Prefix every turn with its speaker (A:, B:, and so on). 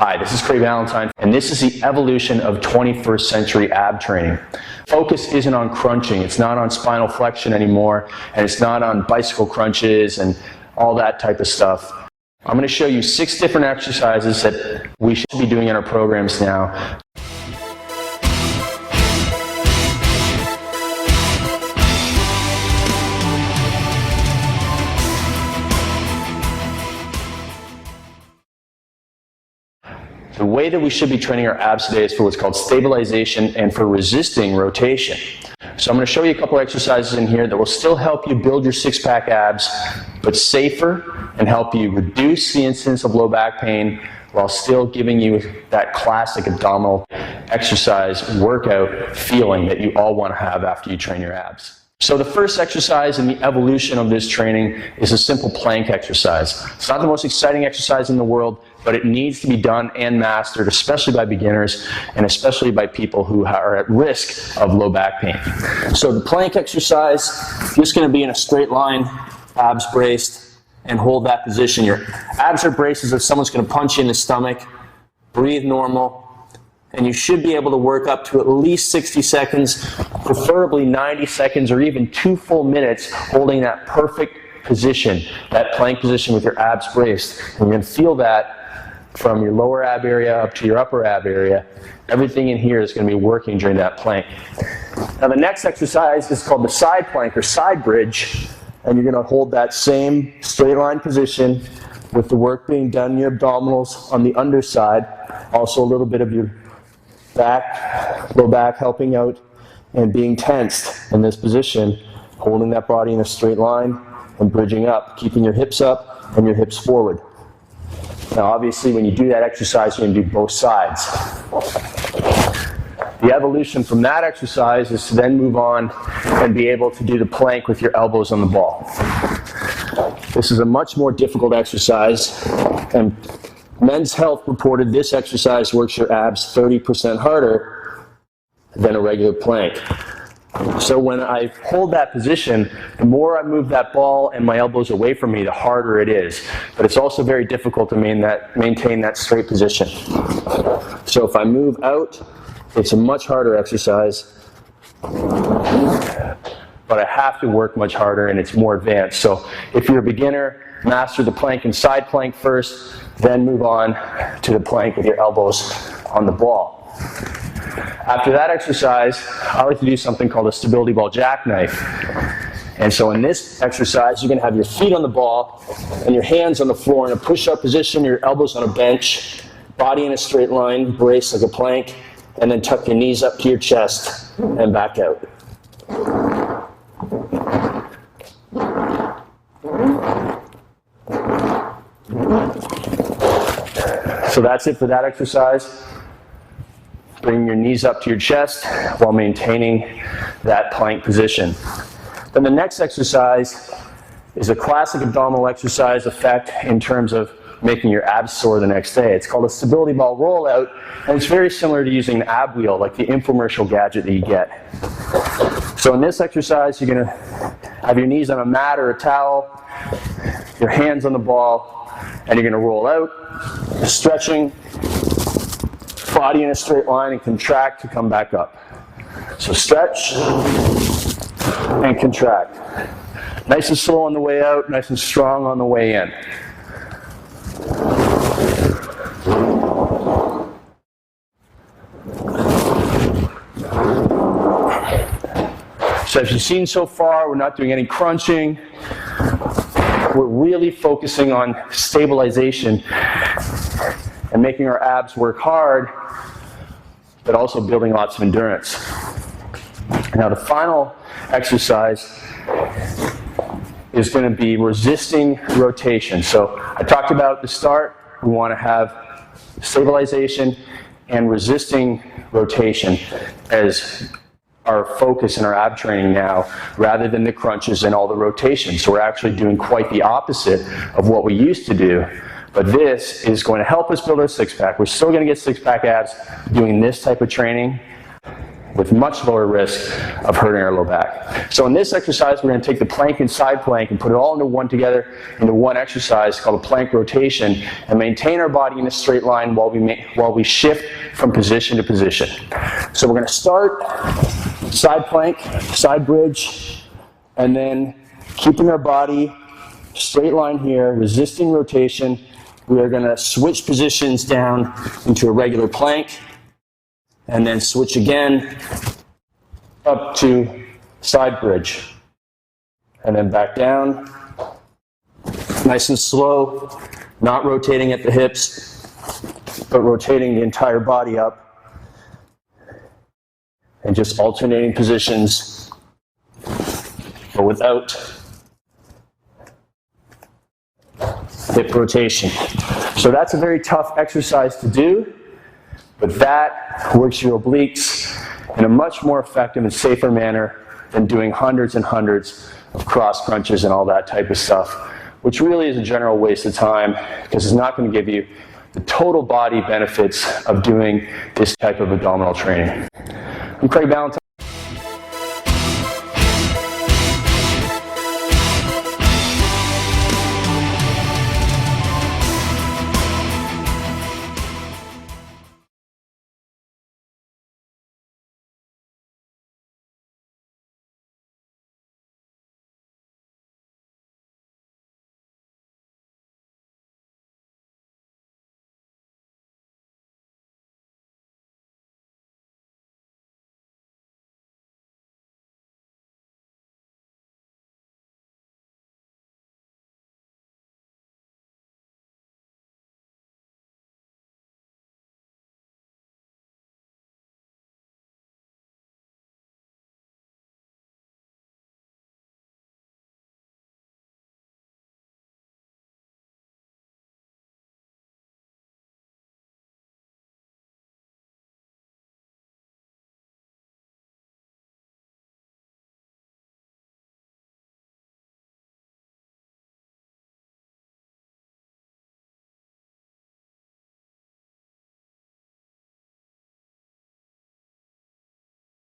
A: Hi, this is Craig Valentine, and this is the evolution of 21st century ab training. Focus isn't on crunching, it's not on spinal flexion anymore, and it's not on bicycle crunches and all that type of stuff. I'm going to show you 6 different exercises that we should be doing in our programs now. The way that we should be training our abs today is for what's called stabilization and for resisting rotation. So I'm going to show you a couple exercises in here that will still help you build your six-pack abs, but safer, and help you reduce the incidence of low back pain while still giving you that classic abdominal exercise workout feeling that you all want to have after you train your abs. So the first exercise in the evolution of this training is a simple plank exercise. It's not the most exciting exercise in the world, but it needs to be done and mastered, especially by beginners and especially by people who are at risk of low back pain. So the plank exercise, you're just going to be in a straight line, abs braced, and hold that position. Your abs are braced as if someone's going to punch you in the stomach. Breathe normal. And you should be able to work up to at least 60 seconds, preferably 90 seconds or even 2 full minutes holding that perfect position, that plank position with your abs braced. And you're going to feel that from your lower ab area up to your upper ab area. Everything in here is going to be working during that plank. Now the next exercise is called the side plank or side bridge. And you're going to hold that same straight line position with the work being done in your abdominals on the underside. Also a little bit of your back, low back helping out and being tensed in this position, holding that body in a straight line and bridging up, keeping your hips up and your hips forward. Now obviously when you do that exercise, you're going to do both sides. The evolution from that exercise is to then move on and be able to do the plank with your elbows on the ball. This is a much more difficult exercise, and Men's Health reported this exercise works your abs 30% harder than a regular plank. So when I hold that position, the more I move that ball and my elbows away from me, the harder it is. But it's also very difficult to maintain that straight position. So if I move out, it's a much harder exercise. But I have to work much harder and it's more advanced. So if you're a beginner, master the plank and side plank first, then move on to the plank with your elbows on the ball. After that exercise, I like to do something called a stability ball jackknife. And so in this exercise, you're going to have your feet on the ball and your hands on the floor in a push-up position, your elbows on a bench, body in a straight line, brace like a plank, and then tuck your knees up to your chest and back out. So that's it for that exercise. Bring your knees up to your chest while maintaining that plank position. Then the next exercise is a classic abdominal exercise effect in terms of making your abs sore the next day. It's called a stability ball rollout, and it's very similar to using an ab wheel, like the infomercial gadget that you get. So in this exercise, you're going to have your knees on a mat or a towel, your hands on the ball, and you're going to roll out, stretching, body in a straight line and contract to come back up. So stretch and contract. Nice and slow on the way out, nice and strong on the way in. So as you've seen so far, we're not doing any crunching. We're really focusing on stabilization and making our abs work hard, but also building lots of endurance. Now the final exercise is going to be resisting rotation. So I talked about at the start, we want to have stabilization and resisting rotation as our focus in our ab training now, rather than the crunches and all the rotations. So we're actually doing quite the opposite of what we used to do. But this is going to help us build our six-pack. We're still going to get six-pack abs doing this type of training. with much lower risk of hurting our low back. So in this exercise, we're going to take the plank and side plank and put it all into one exercise called a plank rotation, and maintain our body in a straight line while we shift from position to position. So we're going to start side plank, side bridge, and then keeping our body straight line here, resisting rotation. We are going to switch positions down into a regular plank, and then switch again up to side bridge, and then back down. Nice and slow, not rotating at the hips, but rotating the entire body up, and just alternating positions, but without hip rotation. So that's a very tough exercise to do, but that works your obliques in a much more effective and safer manner than doing hundreds and hundreds of cross crunches and all that type of stuff, which really is a general waste of time because it's not going to give you the total body benefits of doing this type of abdominal training. I'm Craig Valentine.